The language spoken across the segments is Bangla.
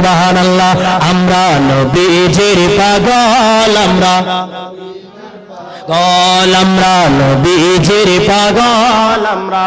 সুবহানাল্লাহ। আমরা নবীজির পাগল, আমরা নবীজির পাগল, আমরা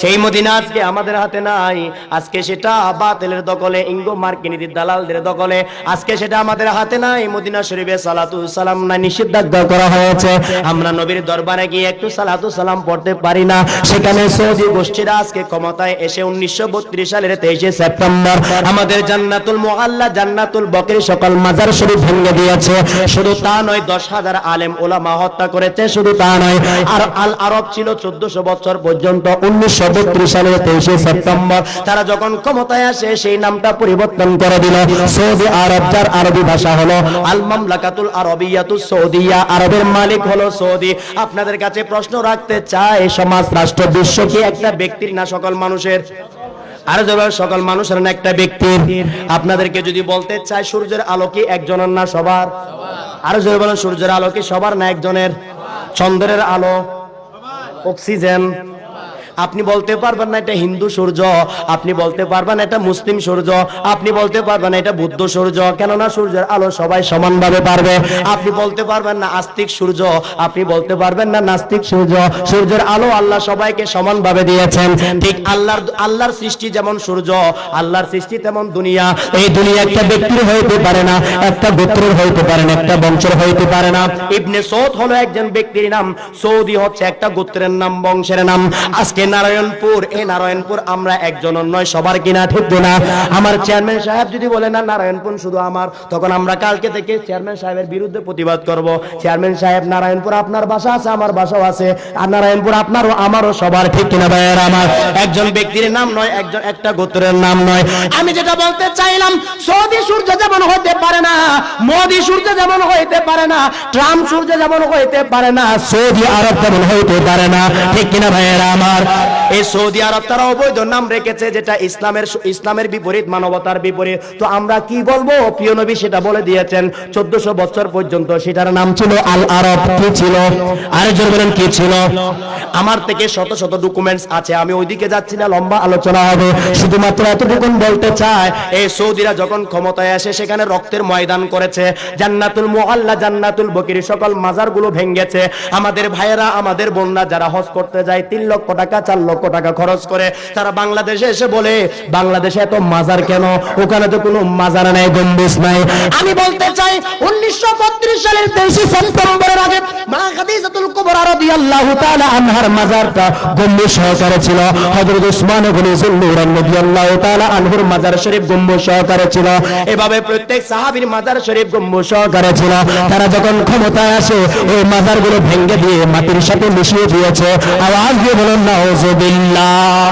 সেই মদিনা আজকে আমাদের হাতে নাই। আজকে সেটা বাতিলের দখলে, ইঙ্গো মার্কিনীদের দালালদের দখলে। আজকে সেটা আমাদের হাতে নাই। মদিনা শরীফে সালাতু সালাম না, নিষিদ্ধ করা হয়েছে। আমরা নবীর দরবারে গিয়ে একটু সালাতু সালাম পড়তে পারি না। সেখানে সৌদি গোষ্ঠীরা আজকে ক্ষমতায় এসে 1932 সালের 23 সেপ্টেম্বর আমাদের জান্নাতুল মুআল্লা, জান্নাতুল বকরি সকল মাজার শরীফ ভেঙে দিয়েছে। শুধু তা নয়, 10,000 আলেম ওলামা হত্যা করেছে। শুধু তা নয়, আর আল আরব ছিল 1400 বছর পর্যন্ত। 1932 সালের 23 সেপ্টেম্বর তারা যখন ক্ষমতায় আসে, সেই নামটা পরিবর্তন করে দিল সৌদি আরব, যার আরবি ভাষা হলো আল মামলাকাতুল আরবিয়াতুস সৌদিয়া। আরবের মালিক হলো সৌদি। আপনাদের কাছে প্রশ্ন রাখতে চাই, সমাজ রাষ্ট্র বিশ্ব কি একটা ব্যক্তির না সকল মানুষের? আর যখন সকল মানুষের না একটা ব্যক্তির? আপনাদেরকে যদি বলতে চাই, সূর্যের আলো কি একজনের না সবার? আর যদি বলেন সূর্যের আলো কি সবার না একজনের? চন্দ্রের আলো, অক্সিজেন, আপনি বলতে পারবেন না এটা হিন্দু সূর্য, আপনি বলতে পারবেন এটা মুসলিম সূর্য, আপনি বলতে পারবেন না এটা বুদ্ধ সূর্য, কেননা সূর্যের আলো সবাই সমানভাবে পারবে। আপনি বলতে পারবেন না আস্তিক সূর্য, আপনি বলতে পারবেন না নাস্তিক সূর্য। সূর্যের আলো আল্লাহ সবাইকে সমানভাবে দিয়েছেন। ঠিক আল্লাহর সৃষ্টি যেমন সূর্য, আল্লাহর সৃষ্টি তেমন দুনিয়া। এই দুনিয়া একটা ব্যক্তির হইতে পারে না, একটা গোত্রের হইতে পারে না, একটা বংশের হইতে পারে না। ইবনে সৌদ হলো একজন ব্যক্তির নাম, সৌদি হচ্ছে একটা গোত্রের নাম, বংশের নাম। আজকে নারায়ণপুর, এই নারায়ণপুর আমরা একজনের নয় সবার কিনা, ঠিক না? আমার চেয়ারম্যান সাহেব যদি বলে না নারায়ণপুর শুধু আমার, তখন আমরা কালকে থেকে চেয়ারম্যান সাহেবের বিরুদ্ধে প্রতিবাদ করব। চেয়ারম্যান সাহেব, নারায়ণপুর আপনার বাসা আছে, আমার বাসাও আছে, আর নারায়ণপুর আপনারও আমারও সবার, ঠিক কিনা ভাইয়ের আমার? একজন ব্যক্তির নাম নয়, একটা গোত্রের নাম নয়। আমি যেটা বলতে চাইলাম, সৌদি সূর্য যেমন হতে পারে না, মোদি সূর্য যেমন হইতে পারে না, ট্রাম্প সূর্য যেমন হইতে পারে না, সৌদি আরব যেমন হইতে পারে না, ঠিক কিনা ভাইয়ের আমার? এই সৌদি আরব তারা অবৈধ নাম রেখেছে, যেটা ইসলামের বিপরীত, মানবতার বিপরীত। তো আমরা কি বলবো? প্রিয় নবী সেটা বলে দিয়েছেন। 1400 বছর পর্যন্ত সেটার নাম ছিল আল আরব। কি ছিল? আরে জোরে বলেন, কি ছিল? আমার থেকে শত শত ডকুমেন্টস আছে, আমি ওইদিকে যাচ্ছি না, লম্বা আলোচনা হবে। শুধুমাত্র এতটুকু বলতে চাই, এই সৌদিরা যখন ক্ষমতায় আসে সেখানে রক্তের ময়দান করেছে। জান্নাতুল মুআল্লা, জান্নাতুল বকরি সকল মাজারগুলো ভেঙেছে। আমাদের ভাইয়েরা, আমাদের বোনরা যারা হজ করতে যায় 3 লক্ষ টাকা 4 লক্ষ টাকা খরচ করে, তারা বাংলাদেশে এসে বলে বাংলাদেশে এত মাজার কেন? ওখানে তো কোনো মাজার নাই, গম্বুজ নাই। আমি বলতে চাই 1932 সালের 23 সেপ্টেম্বরের আগে মা খাদিজাতুল কুবরা রাদিয়াল্লাহু তাআলা আনহার মাজারটা গম্বুজ সহকারে ছিল। হযরত উসমান ইবনে যুন্নুরান রাদিয়াল্লাহু তাআলা আনহুর মাজার শরীফ গম্বুজ সহকারে ছিল। এভাবে প্রত্যেক সাহাবীর মাজার শরীফ গম্বুজ সহকারে ছিল। তারা যখন ক্ষমতায় আসে ওই মাজারগুলো ভেঙে দিয়ে মাটির সাথে মিশিয়ে দিয়েছে। আওয়াজ দিয়ে বলেন নাউযুবিল্লাহ।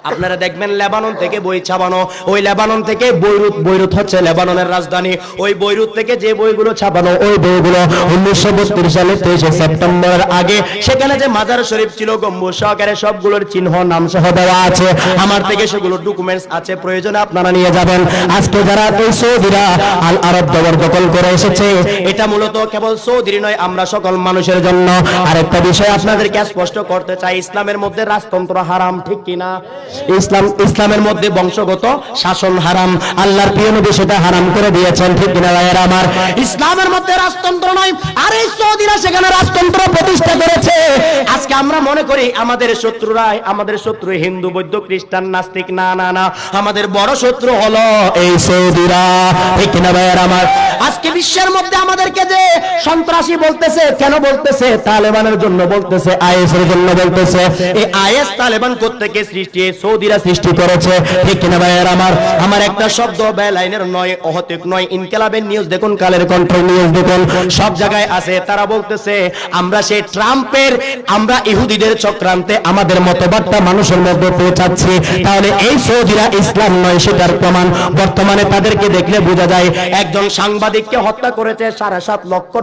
আপনারা দেখবেন লেবানন থেকে বই ছাপানো, ওই লেবানন থেকে বৈরুত হচ্ছে লেবাননের রাজধানী। ওই বৈরুত থেকে যে বইগুলো ছাপানো, ওই বইগুলো 1932 সালের 23 সেপ্টেম্বরের আগে সেখানে যে মাজার শরীফ ছিল গম্বুজ সহকারে, সবগুলোর চিহ্ন নাম সহ দেওয়া আছে। আমার থেকে সেগুলো ডকুমেন্টস আছে, প্রয়োজনে আপনারা নিয়ে যাবেন। আজকে যারা এই সৌদিরা আল আরব দখল করে এসেছে, এটা মূলত কেবল সৌদির নয়, আমরা সকল মানুষের জন্য। আরেকটা বিষয় আপনাদেরকে স্পষ্ট করতে চাই, ইসলামের মধ্যে রাজতন্ত্র হারাম, ঠিক কিনা? ইসলামের মধ্যে বংশগত শাসন হারাম। আল্লাহর প্রিয় নবী সেটা হারাম করে দিয়েছেন, ঠিক কিনা ভাইয়েরা আমার? ইসলামের মধ্যে রাজতন্ত্র নয়, আর এই সৌদিরা সেখানে রাজতন্ত্র প্রতিষ্ঠা করেছে। আজকে আমরা মনে করি আমাদের শত্রু হিন্দু, বৌদ্ধ, খ্রিস্টান, নাস্তিক। না না না, আমাদের বড় শত্রু হলো এই সৌদিরা, ঠিক কিনা ভাইয়েরা আমার? আজকে বিশ্বের মধ্যে আমাদেরকে যে সন্ত্রাসী বলতেছে, কেন বলতেছে? তালেবানের জন্য বলতেছে, আইএস এর জন্য বলতেছে। এই আইএস তালেবান কোত্থেকে সৃষ্টি? সৌদিরা সৃষ্টি করেছে, ঠিক কিনা ভাইয়েরা আমার? আমার একটা শব্দ বেলাইনের নয়, অহতিক নয়, ইনকিলাবের নিউজ দেখুন, কালের কণ্ঠ নিউজ দেখুন, সব জায়গায় আছে। তারা বলতেছে আমরা সেই ট্রাম্পের, আমরা ইহুদিদের চক্রান্তে আমাদের মতবাদটা মানুষের মধ্যে পৌঁছাচ্ছি। তাহলে এই সৌদিরা ইসলাম নয়, সেটার প্রমাণ বর্তমানে তাদেরকে দেখলে বোঝা যায়। একজন সাংবাদিককে হত্যা করেছে $7.5 লক্ষ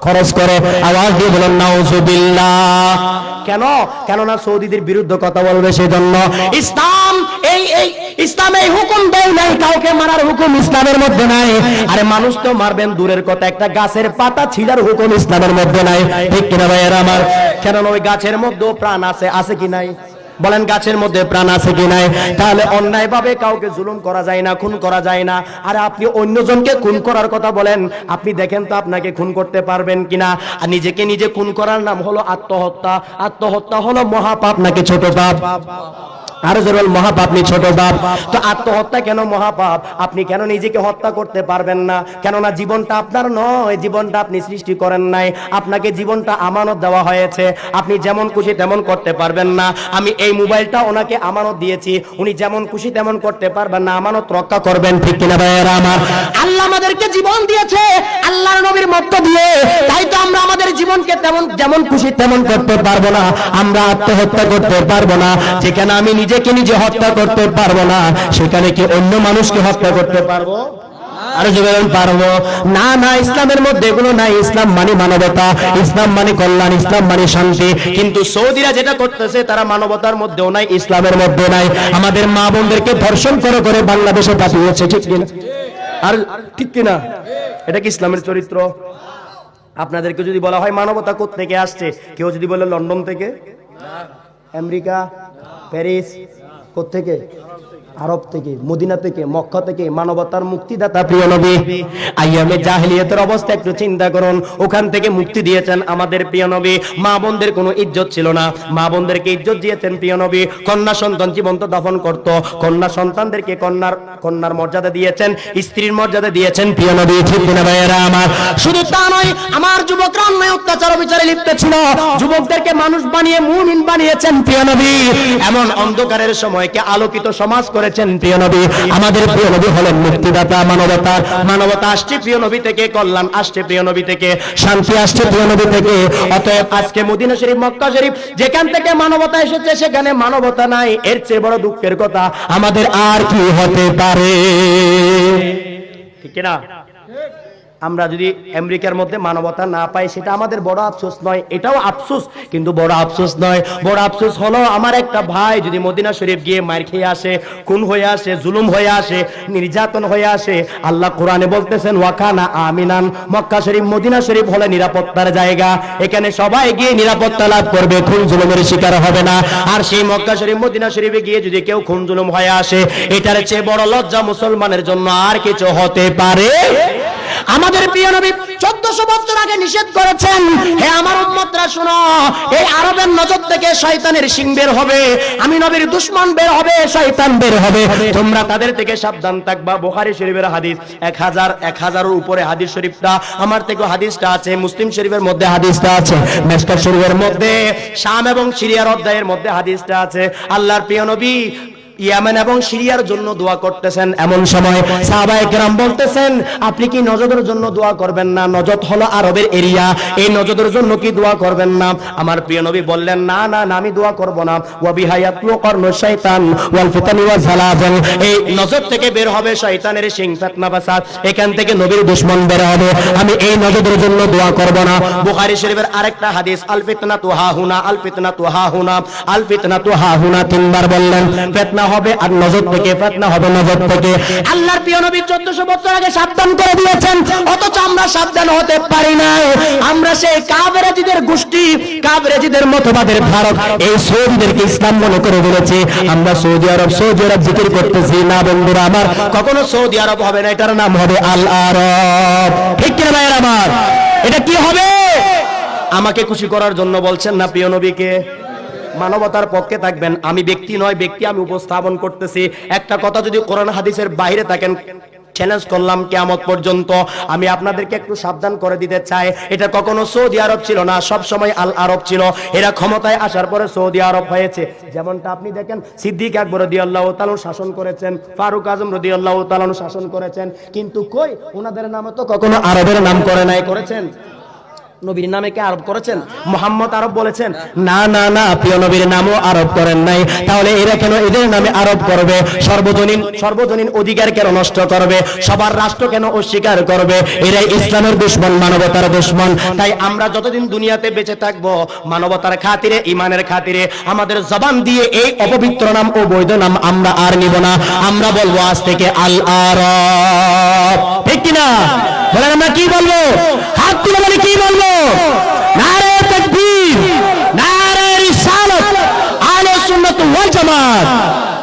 খরচ করে। আওয়াজ দিয়ে বলেন নাউযুবিল্লাহ। কেন? কেননা সৌদিদের বিরুদ্ধে কথা বলবে, সেজন্য। ইসলাম এই হুকুম দেয় নাই, কাউকে মারার হুকুম ইসলামের মধ্যে নাই। আরে মানুষ তো মারবেন দূরের কথা, একটা গাছের পাতা ছিঁড়ার হুকুম ইসলামের মধ্যে নাই, ঠিক কিনা ভাইয়েরা আমার? কেননা ওই গাছের মধ্যে প্রাণ আছে, আছে কি নাই? বলেন গাছের মধ্যে প্রাণ আছে কি নাই? তাহলে অন্যায়ভাবে কাউকে জুলুম করা যায় না, খুন করা যায় না। আর আপনি অন্যজনকে খুন করার কথা বলেন, আপনি দেখেন তো আপনাকে খুন করতে পারবেন কিনা। আর নিজেকে নিজে খুন করার নাম হলো আত্মহত্যা। আত্মহত্যা হলো মহাপাপ নাকি ছোট পাপ? আর জরুল মহাপাপ নি ছোট পাপ? তো আত্মহত্যা কেন মহাপাপ? আপনি কেন নিজেকে হত্যা করতে পারবেন না? কেননা জীবনটা আপনার নয়, জীবনটা আপনি সৃষ্টি করেন নাই, আপনাকে জীবনটা আমানত দেওয়া হয়েছে। আপনি যেমন খুশি তেমন করতে পারবেন না। আমি এই মোবাইলটা ওনাকে আমানত দিয়েছি, উনি যেমন খুশি তেমন করতে পারবেন না, আমানত রক্ষা করবেন, ঠিক কিনা ভাইয়েরা আমার? আল্লাহ আমাদেরকে জীবন দিয়েছে আল্লাহর নবীর মধ্য দিয়ে, তাই তো আমরা আমাদের জীবনকে যেমন খুশি তেমন করতে পারবো না। আমরা আত্মহত্যা করতে পারবো না। যেখানে আমি নিজেকে নিজে হত্যা করতে পারবো না, সেখানে কি অন্য মানুষকে হত্যা করতে পারবো? আর যেমন পারবো না? না, ইসলামের মধ্যে এগুলো নাই। ইসলাম মানে মানবতা, ইসলাম মানে কল্যাণ, ইসলাম মানে শান্তি। কিন্তু সৌদিরা যেটা করতেছে, তারা মানবতার মধ্যেও নাই, ইসলামের মধ্যে নাই। আমাদের মা বোনদেরকে ধর্ষণ করে করে বাংলাদেশে পাঠিয়েছে, ঠিক কিনা? আর ঠিক কিনা? এটা কি ইসলামের চরিত্র? আপনাদেরকে যদি বলা হয় মানবতা কোথা থেকে আসছে, কেউ যদি বলে লন্ডন থেকে, আমেরিকা, প্যারিস, কোত্থেকে? আরব থেকে, মদিনা থেকে, মক্কা থেকে। মানবতার মুক্তিদাতা প্রিয় নবী। আইয়ামে জাহেলিয়াতের অবস্থা একটু চিন্তা করুন, ওখান থেকে মুক্তি দিয়েছেন আমাদের প্রিয় নবী। মা বোনদের কোনো ইজ্জত ছিল না, মা বোনদেরকে ইজ্জত দিয়েছেন প্রিয় নবী। কন্যা সন্তান জীবন্ত দাফন করত, কন্যা সন্তানদেরকে কন্যার মর্যাদা দিয়েছেন, স্ত্রীর মর্যাদা দিয়েছেন প্রিয় নবী, ঠিক কিনা ভাইয়েরা আমার? শুধু তা নয়, আমার যুবকরা অন্যায় অত্যাচার বিচারে লিপ্ত ছিল, যুবকদেরকে মানুষ বানিয়ে মুমিন বানিয়েছেন প্রিয় নবী। এমন অন্ধকারের সময়কে আলোকিত সমাজ করেছেন প্রিয় নবী। আমাদের প্রিয় নবী হলেন মুক্তিদাতা। মানবতা আসছে প্রিয় নবী থেকে, কল্যাণ আসছে প্রিয় নবী থেকে, শান্তি আসছে প্রিয় নবী থেকে। অতএব আজকে মদিনা শরীফ, মক্কা শরীফ, যেখান থেকে মানবতা এসেছে সেখানে মানবতা নাই, এর চেয়ে বড় দুঃখের কথা আমাদের আর কি হতে পারে? ঠিক না? আমরা যদি আমেরিকার মধ্যে মানবতা না পাই, সেটা আমাদের বড় আফসোস নয়, এটাও আফসোস, কিন্তু বড় আফসোস নয়। বড় আফসোস হলো আমার একটা ভাই যদি মদিনা শরীফ গিয়ে মার খেয়ে আসে, খুন হয়ে আসে, জুলুম হয়ে আসে, নির্যাতন হয়ে আসে। আল্লাহ কোরআনে বলতেছেন ওয়াকানা আমিনান, মক্কা শরীফ, মদিনা শরীফ হলে নিরাপত্তার জায়গা। এখানে সবাই গিয়ে নিরাপত্তা লাভ করবে, খুন জুলুমের শিকার হবে না। আর সেই মক্কা শরীফ, মদিনা শরীফে গিয়ে যদি কেউ খুন জুলুম হয়ে আসে, এটার চেয়ে বড় লজ্জা মুসলমানের জন্য আর কিছু হতে পারে? আমাদের প্রিয় নবী 1400 বছর আগে নিষেধ করেছেন, হে আমার উম্মতরা শোনো, এই আরবের নজর থেকে শয়তানের শিং বের হবে, আমি নবীর দুশমন বের হবে, শয়তান বের হবে, তোমরা তাদের থেকে সাবধান থাকবা। বুখারী শরীফের হাদিস, 1000 উপরে হাদিস শরীফটা আমার থেকে হাদিসটা আছে, মুসলিম শরীফের মধ্যে হাদিসটা আছে, মিশকাত শরীফের মধ্যে, শাম এবং সিরিয়ার অধ্যায়ের মধ্যে হাদিসটা আছে। আল্লাহর প্রিয় নবী ইয়ামেন এবং সিরিয়ার জন্য দোয়া করতেছেন। এমন সময় সাহাবায়ে কেরাম বলতেছেন, আপনি কি নজদের জন্য দোয়া করবেন না? নজদ হলো আরবের এরিয়া, এই নজদের জন্য কি দোয়া করবেন না? আমার প্রিয় নবী বললেন, না না না, আমি দোয়া করব না। ওয়া বিহায়াতলু করনু শাইতান ওয়াল ফিতানি ওয়া জালাজাল, এই নজদ থেকে বের হবে শয়তানের শিং, ফিতনা ফাসাদ, এখান থেকে নবীর দুশমন বের হবে, আমি এই নজদের জন্য দোয়া করব না। বুখারী শরীফের আরেকটা হাদিস, আল ফিতনাতু হাহুনা, আল ফিতনাতু হাহুনা, আল ফিতনাতু হাহুনা, তিনবার বললেন। ফিতনা হবে আর নজর থেকে, ফিতনা হবে নজর থেকে। আল্লাহর প্রিয় নবী 1400 বছর আগে সাবধান করে দিয়েছেন, অথচ আমরা সাবধান হতে পারি না। আমরা সেই কাফেরজিদের গোষ্ঠী, কাফেরজিদের মতবাদের ধারক, এই সৌদিদেরকে ইসলাম মনে করে বলেছি। আমরা সৌদি আরব জিকির করতেছি না বন্ধুরা আমার, কখনো সৌদি আরব হবে না, এটার নাম হবে আল আরব, ঠিক কিনা ভাইয়েরা আমার? এটা কি হবে? আমাকে খুশি করার জন্য বলছেন না প্রিয় নবীকে? মানবতার পক্ষে থাকবেন। আমি ব্যক্তি নয়, ব্যক্তি আমি উপস্থাপন করতেছি। একটা কথা যদি কোরআন হাদিসের বাইরে থাকেন, চ্যালেঞ্জ করলাম কিয়ামত পর্যন্ত। আমি আপনাদেরকে একটু সাবধান করে দিতে চাই, এটা কখনো সৌদি আরব ছিল না, সব সময় আল আরব ছিল। এরা ক্ষমতায় আসার পরে সৌদি আরব হয়েছে। যেমনটা আপনি দেখেন, সিদ্দিক আকবর রাদিয়াল্লাহু তাআলা শাসন করেছেন, ফারুক আজম রাদিয়াল্লাহু তাআলা শাসন করেছেন, কিন্তু কই ওনাদের নামে তো কখনো আরবের নাম করে নাই। করেছেন? নবীর নামে কে আরব করেছেন? মোহাম্মদ আরব বলেছেন? না না না, প্রিয় নবীর নামও আরব করেন নাই। তাহলে এরা কেন এদের নামে আরব করবে? সর্বজনীন অধিকার কেন নষ্ট করবে? সবার রাষ্ট্র কেন অস্বীকার করবে? এরা ইসলামের দুশমন, মানবতার দুশমন। তাই আমরা যতদিন দুনিয়াতে বেঁচে থাকবো, মানবতার খাতিরে, ইমানের খাতিরে আমাদের জবান দিয়ে এই অপবিত্র নাম ও বৈধ নাম আমরা আর নিব না। আমরা বলবো আজ থেকে আল আরব, ঠিক কিনা? বলেন আমরা কি বলবো? হাত তুলে বলি কি বলবো? নারে তাকবীর, নারে রিসালাত, আহলে সুন্নাত জিন্দাবাদ।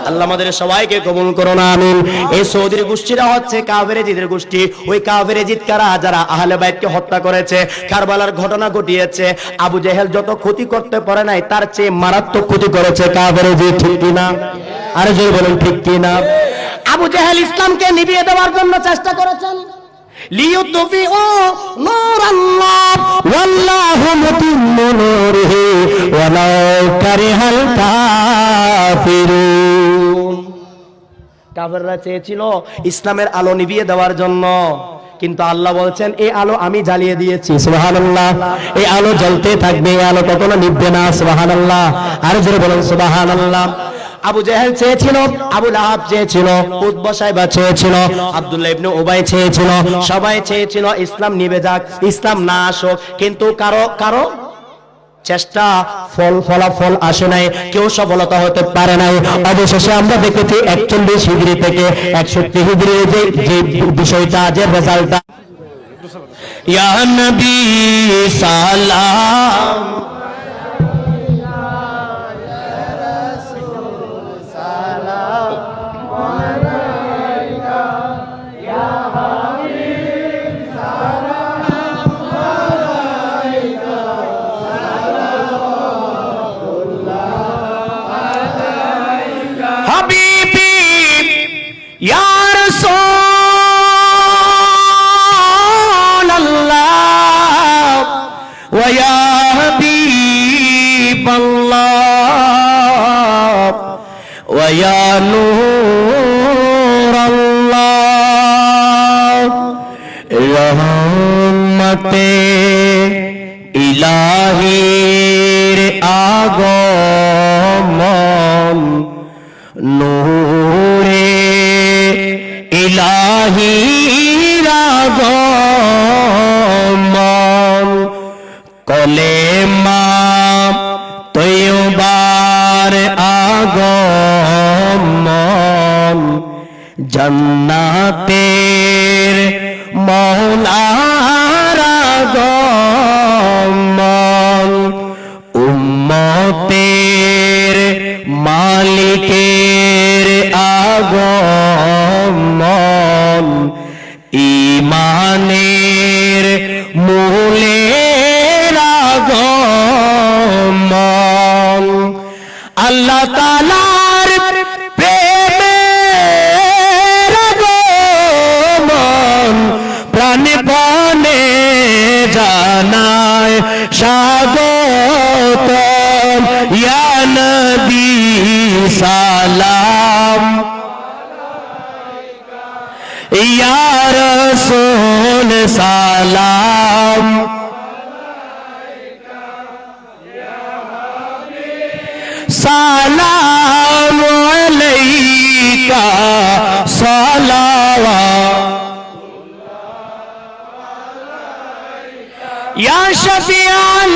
আল্লাহ আমাদের সবাইকে কবুল করুন, আমিন। এই সৌদির গোষ্ঠীরা হচ্ছে কাফেরেজিদের গোষ্ঠী। ওই কাফেরেজিদ কারা? যারা আহলে বাইতকে হত্যা করেছে, কারবালার ঘটনা ঘটিয়েছে। আবু জেহেল যত ক্ষতি করতে পারে নাই, তার চেয়ে মারাত্মক ক্ষতি করেছে কাফেরেজিদ, ঠিক কি না? আরে জোরে বলুন, ঠিক কি না? আবু জেহেল ইসলামকে নিভিয়ে দেওয়ার জন্য চেষ্টা করেছেন। লিইউতফিউ নূরাল্লাহ ওয়াল্লাহু মুতিম্মু নূরিহি ওয়ালাউ কারিহাল কাফিরুন। কাফেররা চেয়েছিল ইসলামের আলো নিভিয়ে দেওয়ার জন্য, কিন্তু আল্লাহ বলছেন এই আলো আমি জ্বালিয়ে দিয়েছি। সুবহানাল্লাহ। এই আলো জ্বলতে থাকবে, এই আলো কখনো নিভবে না। সুবহানাল্লাহ। আর জোরে বলুন সুবহানাল্লাহ। আবু জেহেল চেয়েছিল, আবু লাহাব চেয়েছিল, উতবা সাইবা চেয়েছিল, আব্দুল্লাহ ইবনে উবাই চেয়েছিল, সবাই চেয়েছিল ইসলাম নিভে যাক, ইসলাম না আসুক, কিন্তু কারো চেষ্টা ফলাফল আসে নাই, কেউ সফলতা হতে পারে নাই। অবশেষে আমরা দেখেছি 41 হিজরি থেকে 61 হিজরির যে বিষয়টা, যে রেজাল্টটা, ইয়া নবী সালাম ويا نور الله رحمতে ইলাহির আগমন নূরে ইলাহির আগমন কলেমা তৈয়বার আগমন জান্নাতের মওলার আগমন উম্মতের মালিকের আগমন ঈমানের মূলের আগমন আল্লাহ তাআলার প্রেমের আগমন প্রাণপণে জানায় স্বাগতম ইয়া নবী সালাম ইয়া রাসূল সালাম সালাম আলাইকা সালাওয়াত ইয়া শাফিআল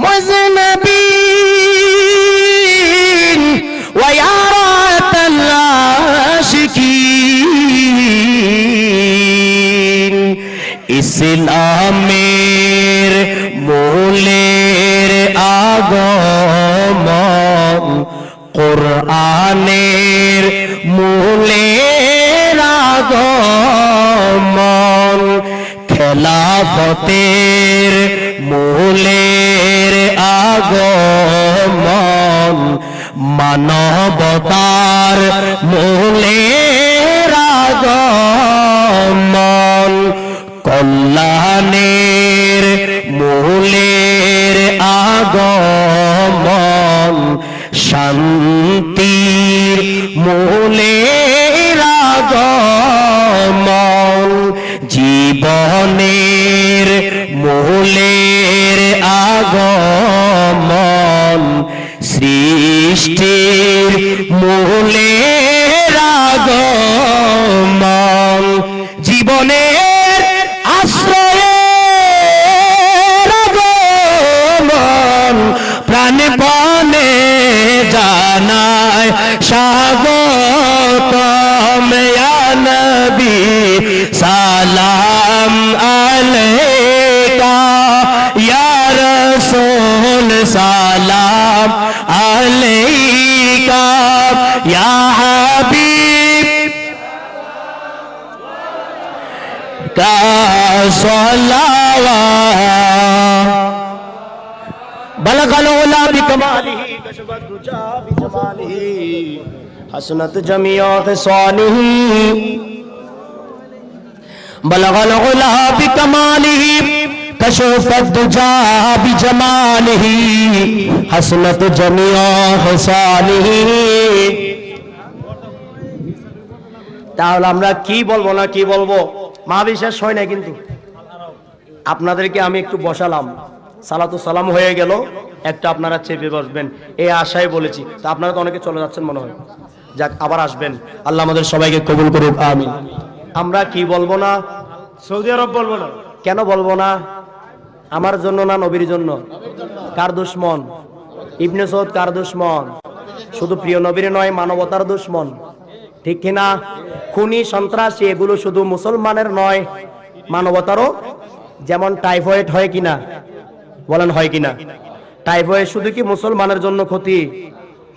মুযনিবিন ওয়া ইয়া রাহাতাল আশিকিন ইসলামের মূলের আগমন কোরআনের মূলের আগমন খেলাফতের মূলের আগমন মানবতার মূলের আগমন কল্যাণের মূলের আগমন শান্তির মূলের আগমন জীবনের का सलावत बलगल उला बिकमालिही कशफत दुजा बिजमालिही हसनत जमीअ ख़िसालिही बलगल उला बिकमालिही कशफत दुजा बिजमालिही हसनत जमीअ ख़िसालिही। তাহলে আমরা কি বলবো না কি বলবো, মাহফিল শেষ হয় না, কিন্তু আপনাদেরকে আমি একটু বসালাম, সালাতু সালাম হয়ে গেল, একটা আপনারা চেপে বসবেন এই আশায় বলেছি। তা আপনারা তো অনেকে চলে যাচ্ছেন মনে হয়, যাক আবার আসবেন, আল্লাহ আমাদের সবাইকে কবুল করুক, আমিন। আমরা কি বলবো না? সৌদি আরব বলবো না। কেন বলবো না? আমার জন্য না, নবীর জন্য? কার দুশমন? ইবনে সৌদ কার দুশমন? শুধু প্রিয় নবীর নয়, মানবতার দুশমন, ঠিক কিনা? খুনি সন্ত্রাসী এগুলো শুধু মুসলমানের নয়, মানবতারও। যেমন টাইফয়েড হয় কিনা, বলেন হয় কিনা? টাইফয়েড শুধু কি মুসলমানের জন্য ক্ষতি?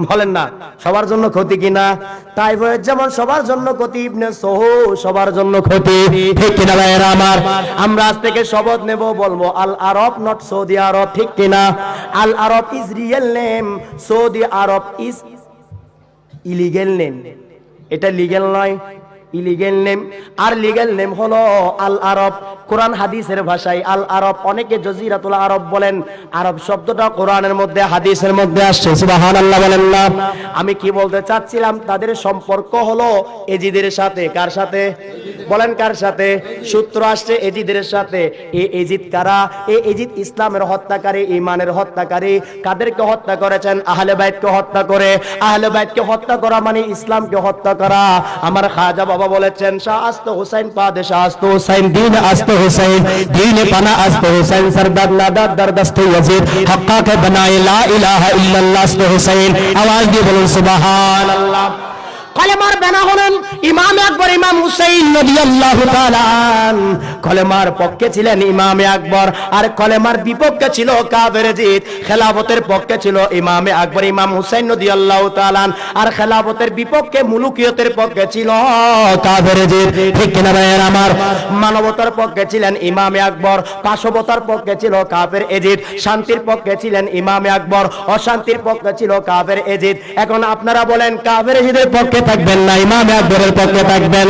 বলেন না, সবার জন্য ক্ষতি কিনা? টাইফয়েড যেমন সবার জন্য ক্ষতি, ইবনে সহু সবার জন্য ক্ষতি, ঠিক কিনা ভাইরা আমার? আমরা আজ থেকে শপথ নেব, বলবো আল আরব নট সৌদি আরব, ঠিক কিনা? Al Arab is real name, Saudi Arab is illegal name. এটা লিগ্যাল নয়, ইলিগেল নেম। আর লিগ্যাল নেম হলো আল আরব। কোরআন হাদিসের ভাষায় আল আরব, অনেকে জজিরাতুল আরব বলেন। আরব শব্দটা কোরআনের মধ্যে হাদিসের মধ্যে আসছে, সুবহানাল্লাহ বলেন না? আমি কি বলতে চাচ্ছিলাম, তাদের সম্পর্ক হলো এজিদের সাথে। কার সাথে? বলেন কার সাথে? সূত্র আসছে এজিদের সাথে। এই এজিদ কারা? এই এজিদ ইসলামের হত্যাকারী, ঈমানের হত্যাকারী। কাদেরকে হত্যা করেছেন? আহলে বাইতকে হত্যা করে। আহলে বাইতকে হত্যা করা মানে ইসলামকে হত্যা করা। আমার খাজা বাবা বলেছেন, শাহ আস্ত হুসাইন পাদে শাহ আস্ত হুসাইন, দিন আস্ত হুসাইন, দিন পানা আস্ত হুসাইন, सरदार नादा दरदस्त यजीद, हक्का के बनाए ला इलाहा इल्लल्लाह अस्त हुसैन। आवाज দিয়ে বলুন সুবহানাল্লাহ। কলেমার বেনা হলেন ইমাম আকবর, ইমাম হুসাইন রাদিয়াল্লাহু তাআলা। কলেমার পক্ষে ছিলেন ইমামে আকবর, আর কলেমার বিপক্ষে ছিল কাফের জিদ। খেলাফতের পক্ষে ছিল ইমামে আকবর, ইমাম হুসাইন রাদিয়াল্লাহু তাআলা, আর খেলাফতের বিপক্ষে, মুলুকিয়তের পক্ষে ছিল কাফের জিদ, ঠিক কিনা ভাইরা আমার? মানবতার পক্ষে ছিলেন ইমামে আকবর, পাশবতার পক্ষে ছিল কাফের এজিদ, শান্তির পক্ষে ছিলেন ইমামে আকবর, অশান্তির পক্ষে ছিল কাফের এজিদ। এখন আপনারা বলেন, কাফের এজিদের পক্ষে থাকবেন না ইমামে আকবরের পক্ষে থাকবেন?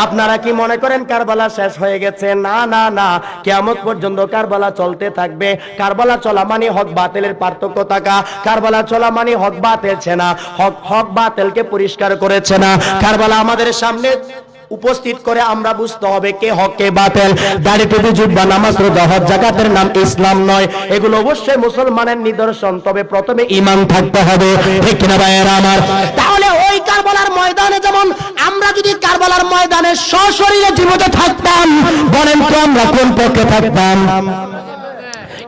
আপনারা কি মনে করেন কারবালা শেষ হয়ে গেছে? না না না, কিয়ামত পর্যন্ত কারবালা চলতে থাকবে। কারবালা চলা মানে হক বাতিলের পার্থক্য থাকা। কারবালা চলা মানে হক বাতিল চেনা, হক বাতিলকে পরিষ্কার করেছে না। কারবালা আমাদের সামনে উপস্থিত করে আমরা বুঝতে হবে কে হক কে বাতিল। দাড়ি টুপি জুব্বা নামাজ রোজা হজ যাকাতের নাম ইসলাম নয়, এগুলো অবশ্যই মুসলমানের নিদর্শন। তবে প্রথমে ঈমান থাকতে হবে, ঠিক কিনা ভাইরা আমার? তাহলে ওই কারবালার ময়দানে, যেমন আমরা যদি কারবালার ময়দানে সশরীরে জীবিত থাকতাম, বলেন তো আমরা কোন পক্ষে থাকতাম?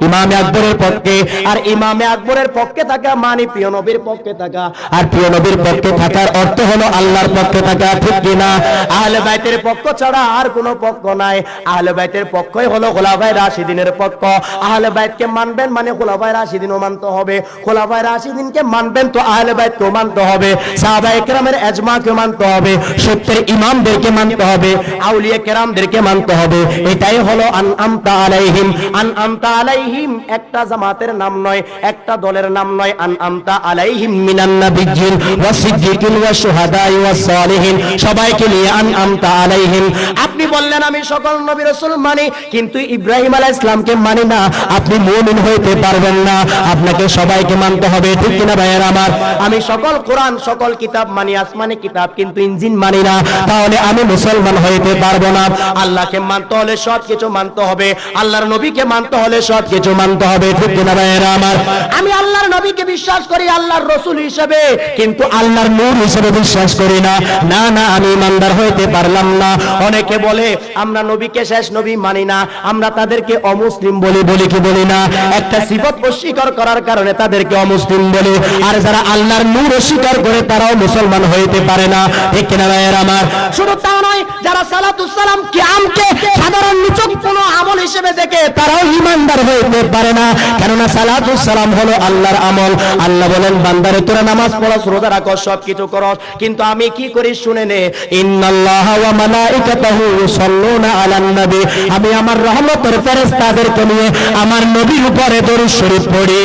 ইমামে আকবরের পক্ষে। আর ইমামে আকবরের পক্ষে থাকা মানে প্রিয় নবীর পক্ষে থাকা, আর প্রিয় নবীর পক্ষে থাকার অর্থ হলো আল্লাহর পক্ষে থাকা, ঠিক কিনা? আহলে বাইতের পক্ষ ছাড়া আর কোনো পক্ষ নাই। আহলে বাইতের পক্ষই হলো খুলাফায়ে রাশিদিনের পক্ষ। আহলে বাইতকে মানবেন মানে খুলাফায়ে রাশিদিনও মানতে হবে। খুলাফায়ে রাশিদিনকে মানবেন তো আহলে বাইতকেও মানতে হবে, সাহাবায়ে কেরামের ইজমাকে মানতে হবে, সত্যের ইমামদেরকে মানতে হবে, আউলিয়া কেরামদেরকে মানতে হবে। এটাই হলো আনআমতা আলাইহিম। আনআমতা আলাইহিম একটা জামাতের নাম নয়, একটা দলের নাম নয়। আনআমতা আলাইহিম মিনান নাবিয়্যিন ওয়া সিদ্দিকিন ওয়া শুহাদাই ওয়া সালিহিন, সবাইকে নিয়ে আনআমতা আলাইহিম। আপনি বললেন আমি সকল নবী রাসূল মানি, কিন্তু ইব্রাহিম আলাইহিস সালামকে মানি না, আপনি মুমিন হইতে পারবেন না। আপনাকে সবাইকে মানতে হবে, ঠিক কিনা ভাইয়েরা আমার? আমি সকল কোরআন, সকল কিতাব মানি, আসমানি কিতাব, কিন্তু ইনজিল মানি না, তাহলে আমি মুসলমান হইতে পারবো না। আল্লাহকে মানতে হলে সবকিছু মানতে হবে, আল্লাহর নবীকে মানতে হলে সবকিছু মানতে হবে, ঠিক কিনা ভাইয়েরা আমার? আমি আল্লাহর নবীকে বিশ্বাস করি আল্লাহর রাসূল হিসেবে, কিন্তু আল্লাহর নূর হিসেবে বিশ্বাস করি না। না না, আমি ইমানদার হইতে পারলাম না। অনেকে বলে আমরা নবীকে শেষ নবী মানি না, আমরা তাদেরকে অমুসলিম বলি, বলি কি বলি না? একটা সিফত অস্বীকার করার কারণে তাদেরকে অমুসলিম বলে। আর যারা আল্লাহর নূর অস্বীকার করে তারাও মুসলমান হইতে পারে না, ঠিক কিনা ভাইয়েরা আমার? শুধু তা নয়, যারা সালাতুস সালাম কিয়ামকে সাধারণ নিচু নিছক কোনো আমল হিসেবে দেখে তারাও ঈমানদার হইতে পারে না, কেননা সালাতু সালাম হলো আল্লাহর আমল। আল্লাহ বলেন বান্দারে তোরা নামাজ পড়স, রোজা রাখস, সব কিছু করস, কিন্তু আমি কি করি শুনে নে, ইন্নাল্লাহা ওয়া মালাইকাতাহু ইউসাল্লুনা আলান নবী, আমি আমার রহমতের ফেরেশতাদেরকে নিয়ে আমার নবীর উপরে দরুদ শরীফ পড়ি।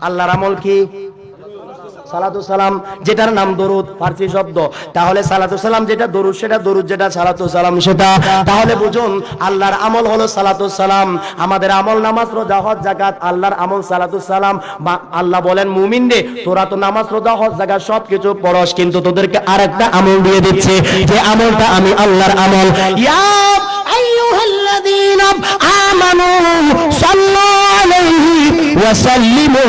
আল্লাহর আমল কি? সালাতু সালাম, যেটার নাম দরুদ, ফারসি শব্দ। তাহলে সালাতু সালাম যেটা দরুদ সেটা দরুদ, যেটা সালাতু সালাম সেটা। তাহলে বুঝুন আল্লাহর আমল হলো সালাতু সালাম। আমাদের আমল নামাজ রোজা হজ যাকাত, আল্লাহর আমল সালাতু সালাম। আল্লাহ বলেন মুমিন রে তোরা তো নামাজ রোজা হজ যাকাত সবকিছু পড়স, কিন্তু তোদেরকে আরেকটা আমল দিয়ে দিচ্ছে, যে আমলটা আমি আল্লাহর আমল। ইয়া আইয়ুহাল্লাযীনা আমানু সাল্লু আলাইহি ওয়া সাল্লিমু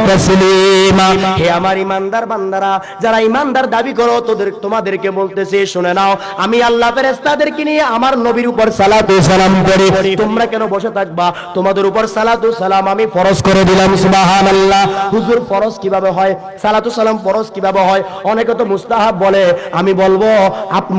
তাসলিমা। হে আমার ইমানদার বান্দারা, যারা ইমানদার দাবি করো তোমাদেরকে বলতেছি শুনে নাও, আমি আল্লাহ ফেরেশতাদেরকে নিয়ে আমার নবীর উপর সালাতু সালাম করি। তোমরা কেন বসে থাকবা? তোমাদের উপর সালাতু সালাম আমি ফরজ করে দিলাম। সুবহানাল্লাহ। হুজুর ফরজ কিভাবে হয়? সালাতু সালাম ফরজ কিভাবে হয়? অনেকে তো মুস্তাহাব বলে, আমি বলবো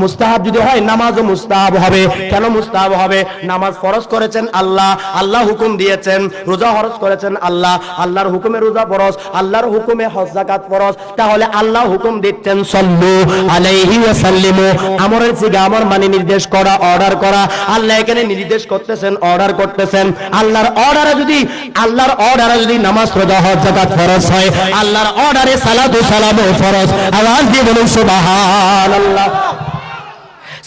মুস্তাহাব যদি হয় নামাজও মুস্তাহাব হবে। কেন মুস্তাহাব হবে? নামাজ ফরজ করেছেন আল্লাহ, আল্লাহ হুকুম দিয়েছেন। রোজা ফরজ করেছেন আল্লাহ, আল্লাহর হুকুমে রোজা ফরজ, আল্লাহর হুকুমে হজ যাকাত ফরজ। তাহলে আল্লাহ হুকুম দিচ্ছেন সাল্লু আলাইহি ওয়া সাল্লিমু, আমরের সিগা আমর মানে নির্দেশ করা, অর্ডার করা। আল্লাহ এখানে নির্দেশ করতেছেন, অর্ডার করতেছেন। আল্লাহর অর্ডারে যদি নামাজ রোজা হজ যাকাত ফরজ হয়, আল্লাহর অর্ডারে সালাতু সালামও ফরজ। আওয়াজ দিয়ে বলুন সুবহানাল্লাহ।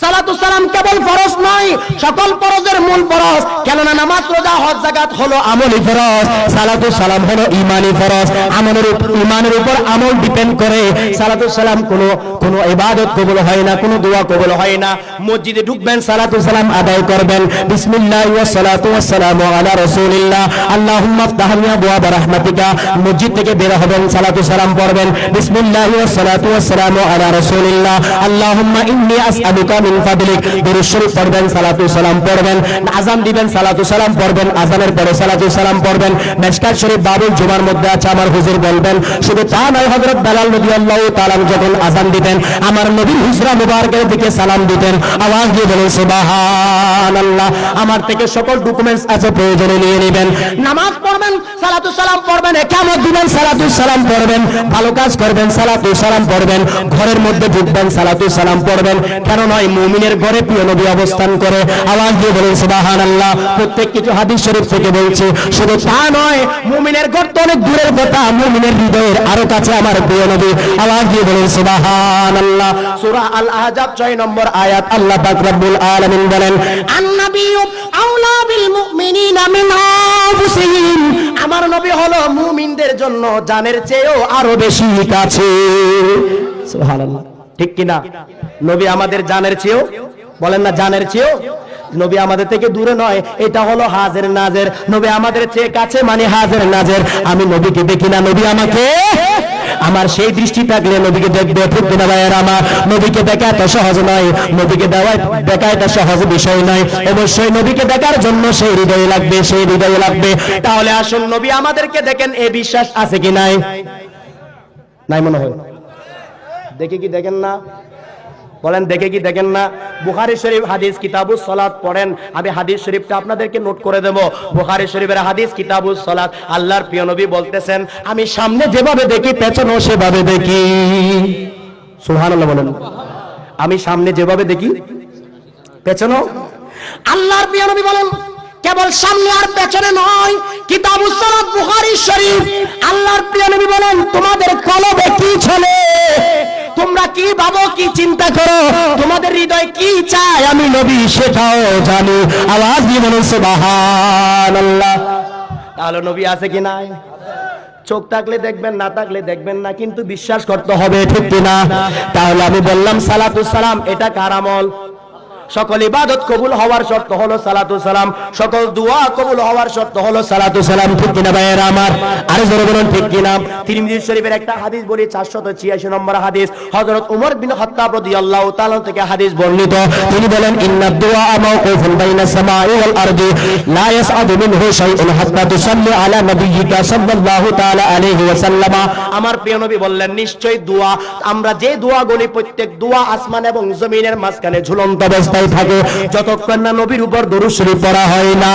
সালাতু সালাম কেবল ফরজ নয়, সকল ফরজের মূল ফরজ। কেননা নামাজ রোজা হজ যাকাত হলো আমলি ফরজ, সালাতু সালাম হলো ঈমানি ফরজ। ঈমানের উপর আমল ডিপেন্ড করে। সালাতু সালাম কোনো ইবাদত কবুল হয় না, কোনো দোয়া কবুল হয় না। মসজিদে ঢুকবেন, সালাতু সালাম আদায় করবেন, বিসমিল্লাহ ওয়া সালাতু ওয়া সালামু আলা রাসূলিল্লাহ, আল্লাহুম্মা আফতাহ লি আবওয়াব রাহমাতিকা। মসজিদ থেকে বের হবেন, সালাতু সালাম পড়বেন, বিসমিল্লাহ ওয়া সালাতু ওয়া সালামু আলা রাসূলিল্লাহ, আল্লাহুম্মা ইন্নী আসআলুকা মিন ফাদলিক। দরুদ শরীফ পড়বেন, সালাতু সালাম পড়বেন। আযান দিবেন, সালাতু সালাম পড়বেন, আযানের পরে সালাতু সালাম পড়বেন। মিশকাত শরীফ বাবুল জুমার মধ্যে আছে, আমার হুজুর বলবেন। শুধু তা নয়, হযরত বেলাল রাদিয়াল্লাহু তাআলা যখন আযান দিতেন, আমার নবীর হুজরা মুবারকের দিকে সালাম দিতেন। আওয়াজ দিয়ে বলুন সুবহানাল্লাহ। আমার থেকে সকল ডকুমেন্টস আছে, প্রয়োজনে নিয়ে নেবেন। নামাজ পড়বেন, সালাতু সালাম পড়বেন, ইকামত দিবেন, সালাতু সালাম পড়বেন, ভালো কাজ করবেন, সালাতু সালাম পড়বেন, ঘরের মধ্যে ঢুকবেন, সালাতু সালাম পড়বেন। কেন নয়? মুমিনের ঘরে প্রিয় নবী অবস্থান করে। আওয়াজ দিয়ে বলুন সুবহানাল্লাহ। প্রত্যেক কিছু হাদিস শরীফ থেকে বলছি। শুধু তা নয়, মুমিনের ঘর তো অনেক দূরের কথা, মুমিনের হৃদয়ের আরো কাছে আমার প্রিয় নবী। আওয়াজ দিয়ে বলুন সুবহানাল্লাহ। সূরা আল আহজাব 6 নম্বর আয়াত, আল্লাহ পাক রব্বুল আলামিন বলেন, আন-নাবিয়্যু আওলা বিল মুমিনিনা মিন আনফুসিহিম। আমার নবী হলো মুমিনদের জন্য জানের চেয়েও আরো বেশি কাছে। সুবহানাল্লাহ। ঠিক কিনা? নবী আমাদের জানের চেয়েও, বলেন না জানের চেয়েও। নবী আমাদের থেকে দূরে নয়, এটা হলো হাজের নাজের। নবী আমাদের চেয়ে কাছে মানে হাজের নাজের। আমি নবীকে দেখি না, নবী আমাকে, আমার সেই দৃষ্টি থাকলে নবীকে দেখবে। ঠিক কিনা ভাইয়ের আমার? নবীকে দেখা এত সহজ নয়, নবীকে দেখা এটা সহজ বিষয় নয়। অবশ্যই নবীকে দেখার জন্য সেই হৃদয় লাগবে, সেই হৃদয় লাগবে। তাহলে আসুন নবী আমাদেরকে দেখেন, এই বিশ্বাস আছে কি নাই? নাই মনে হয়। দেখে কি দেখেন না? বলেন দেখে কি দেখেন না? বুখারী শরীফ হাদিস কিতাবুস সালাত পড়েন। আমি হাদিস শরীফটা আপনাদেরকে নোট করে দেব। বুখারী শরীফের হাদিস কিতাবুস সালাত, আল্লাহর প্রিয় নবী বলতেছেন, আমি সামনে যেভাবে দেখি পেছনেও সেভাবে দেখি। সুবহানাল্লাহ বলেন। আমি সামনে যেভাবে দেখি পেছনেও। আল্লাহর প্রিয় নবী বলেন, কেবল সামনে আর পেছনে নয়, কিতাবুস সালাত বুখারী শরীফ, আল্লাহর প্রিয় নবী বলেন, তোমাদের কলবে কি চলে, তোমরা কি ভাবো, কি চিন্তা করো, তোমাদের হৃদয় কি চায়, আমি নবী সেটাও জানি। আওয়াজ দিয়ে বলুন সুবহানাল্লাহ। তাহলে নবী আছে কি নাই? চোখ থাকলে দেখবেন, না থাকলে দেখবেন না, কিন্তু বিশ্বাস করতে হবে। ঠিক কিনা? তাহলে আমি বললাম সালাতু সালাম এটা কার আমল? সকল ইবাদত কবুল হওয়ার শর্ত হলো সালাতু সালাম, সকল দোয়া কবুল হওয়ার শর্ত হলো সালাতু সালাম। ঠিক কিনা ভাইয়েরা আমার? আরে জোরে বলুন ঠিক কিনা? তিরমিজি শরীফের একটা হাদিস বলি, 486 নম্বর হাদিস, হযরত ওমর বিন খাত্তাব রাদিয়াল্লাহু তাআলা থেকে হাদিস বর্ণিত। তিনি বলেন, ইন্নাদ দুআ মাওকুফুন বাইনাস সামাই ওয়াল আরদি লা ইয়াসআদু মিনহু শাইউন হাত্তা তুসাল্লি আলা নাবিয়্যিকা সাল্লাল্লাহু তাআলা আলাইহি ওয়াসাল্লাম। আমার প্রিয় নবী বললেন, নিশ্চয়ই দোয়া, আমরা যে দোয়াগুলি প্রত্যেক দোয়া আসমান এবং জমিনের মাঝখানে ঝুলন্ত অবস্থায় অবস্থায় থাকে যতক্ষণ না নবীর উপর দরুদ শরীফ পড়া হয় না।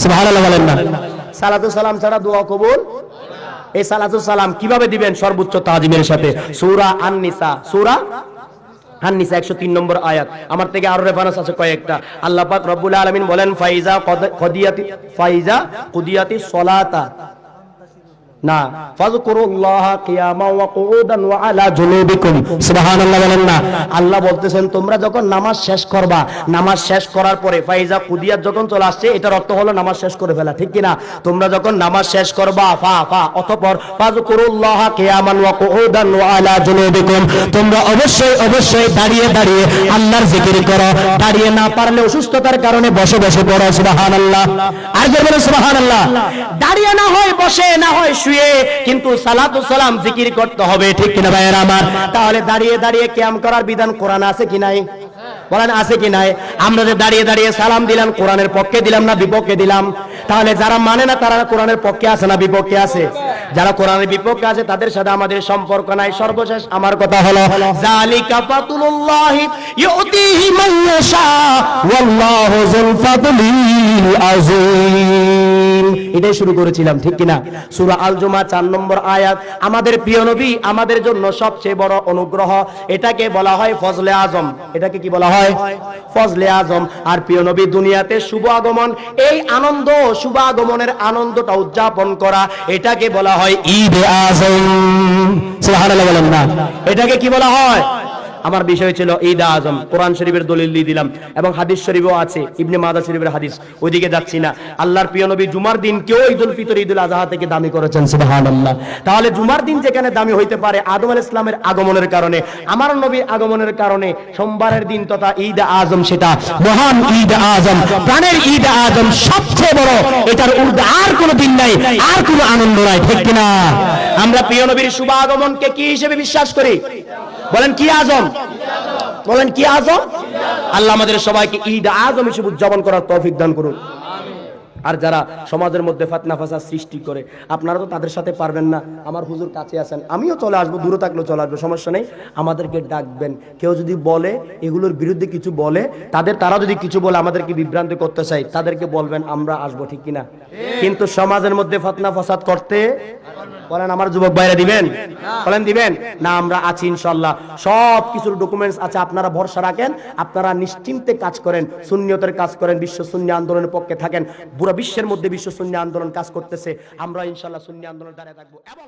সুবহানাল্লাহ বলেন না। সালাতু সালাম ছাড়া দোয়া কবুল। এই সালাতু সালাম কিভাবে দিবেন? সর্বোচ্চ তাজিমের সাথে। সূরা আন-নিসা, সূরা আন-নিসা 103 নম্বর আয়াত। আমার থেকে আরো রেফারেন্স আছে কয়েকটা। আল্লাহ পাক রব্বুল আলামিন বলেন ফাইজা কুদিয়াতি সলাতা না ফাযকুরুল্লাহ কিয়ামান ওয়া কুউদান ওয়া আলা জুনুবিকুম। সুবহানাল্লাহ বলেন না। আল্লাহ বলতেছেন তোমরা যখন নামাজ শেষ করবা, নামাজ শেষ করার পরে ফাইজা কুদিয়াত যখন চলে আসছে, এটার অর্থ হলো নামাজ শেষ করে ফেলা, ঠিক কি না? তোমরা যখন নামাজ শেষ করবা অতঃপর ফাযকুরুল্লাহ কিয়ামান ওয়া কুউদান ওয়া আলা জুনুবিকুম, তোমরা অবশ্যই দাঁড়িয়ে দাঁড়িয়ে আল্লাহর জিকির করো। দাঁড়িয়ে না পারলে অসুস্থতার কারণে বসে বসে পড়ো। সুবহানাল্লাহ। আর জোরে বলো সুবহানাল্লাহ। দাঁড়িয়ে না হয় বসে, না হয় কিন্তু সালাতু সালাম জিকির করতে হবে, ঠিক কিনা ভাইয়েরা আমার? তাহলে দাঁড়িয়ে দাঁড়িয়ে কিয়াম করার বিধান কোরআনে আছে কি নাই? বলেন আছে কি নাই? আমরা যে দাঁড়িয়ে দাঁড়িয়ে সালাম দিলাম, কোরআনের পক্ষে দিলাম না বিপক্ষে দিলাম? তাহলে যারা মানে না তারা কোরআনের পক্ষে আছে না বিপক্ষে আছে? যারা কোরআনের বিপক্ষে আছে তাদের সাথে আমাদের সম্পর্ক নাই। সর্বশেষ আমার কথা হলো যালিকা ফাতুলুল্লাহি ইউতিহি মান ইয়াশা ওয়াল্লাহু যুল ফাদলিল আযীম। এটাই শুরু করেছিলাম, ঠিক কিনা? সূরা আল জুমা 4 নম্বর আয়াত। আমাদের প্রিয় নবী আমাদের জন্য সবচেয়ে বড় অনুগ্রহ, এটাকে বলা হয় ফজলে আজম। এটাকে কি বলা হয়? ফজলে আজম। আর প্রিয় নবী দুনিয়াতে শুভ আগমন, এই আনন্দ, শুভ আগমনের আনন্দটা উদযাপন করা, এটাকে বলা হয় ঈদ এ আজম। সুবহানাল্লাহ বলেন না। এটাকে কি বলা হয়? আমার বিষয় ছিল ঈদ আজম। কোরআন শরীফের দলিল দিয়ে দিলাম এবং হাদিস শরীফও আছে, ইবনে মাজাহ শরীফের হাদিস, ওইদিকে যাচ্ছি না। আল্লাহর প্রিয় নবী জুমার দিন কেউ ঈদুল ফিতর, ঈদুল আযহা থেকে দামি করেছেন। সুবহানাল্লাহ। তাহলে জুমার দিন যেখানে দামি হইতে পারে আদম আলাইহিস সালামের আগমনের কারণে, আমার নবীর আগমনের কারণে, সোমবারের দিন তথা ঈদ আজম, সেটা মহান ঈদ আজম, প্রাণের ঈদ আজম, সবচেয়ে বড়। এটার ঊর্ধ্বে আর কোনো দিন নাই, আর কোনো আনন্দ নাই, ঠিক কিনা? আমরা প্রিয় নবীর শুভ আগমনকে কি হিসেবে বিশ্বাস করি? বলেন কি আজম? বলেন কি আজম? আল্লাহ আমাদের সবাইকে ঈদ আজম হিসেবে উদযাপন করার তৌফিক দান করুন। আর যারা সমাজের মধ্যে ফিতনা ফাসাদ সৃষ্টি করে, আপনারা তো তাদের সাথে পারবেন না। আমার হুজুর কাছে আছেন, আমিও চলে আসবো, দূরে থাকলেও চলে আসবো, সমস্যা নেই। আমাদেরকে ডাকবেন। কেউ যদি বলে এগুলোর বিরুদ্ধে কিছু বলে, তারা যদি কিছু বলে আমাদেরকে বিভ্রান্ত করতে চাই, তাদেরকে বলবেন আমরা আসবো, ঠিক কিনা? কিন্তু সমাজের মধ্যে ফিতনা ফাসাদ করতে বলেন আমার যুবক ভাইরা দিবেন? বলেন দিবেন না? আমরা আছি ইনশাআল্লাহ, সব কিছুর ডকুমেন্টস আছে। আপনারা ভরসা রাখেন, আপনারা নিশ্চিন্তে কাজ করেন, সুন্নিয়তের কাজ করেন, বিশ্ব সুন্নি আন্দোলনের পক্ষে থাকেন। পুরো বিশ্বের মধ্যে বিশ্ব সুন্নি আন্দোলন কাজ করতেছে, আমরা ইনশাআল্লাহ সুন্নি আন্দোলনের দ্বারা থাকবো এবং